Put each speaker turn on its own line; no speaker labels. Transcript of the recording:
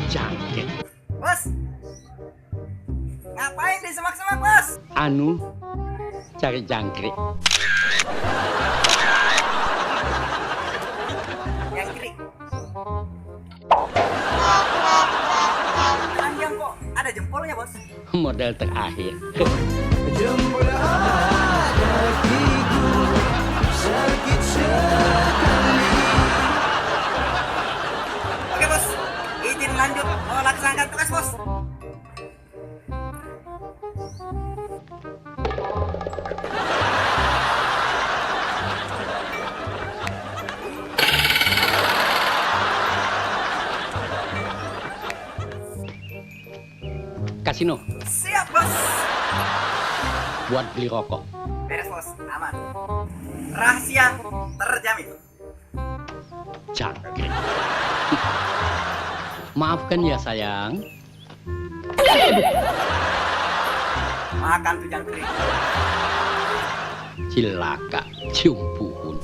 Jangkrik.
Bos, ngapain di semak-semak, bos?
Anu, cari jangkrik.
Jangkrik. Panjang kok, ada jempolnya, bos.
Model terakhir.
Jempol ada gigu sakit sekali.
Oke, bos. Izin lanjut melaksanakan tugas, bos.
Kasino,
Siap, bos.
buat beli rokok.
Beres, bos. Aman. Rahasia terjamin.
Jangkrik. Maafkan ya sayang.
Makan tuh jangkrik.
Cilaka cium puhun.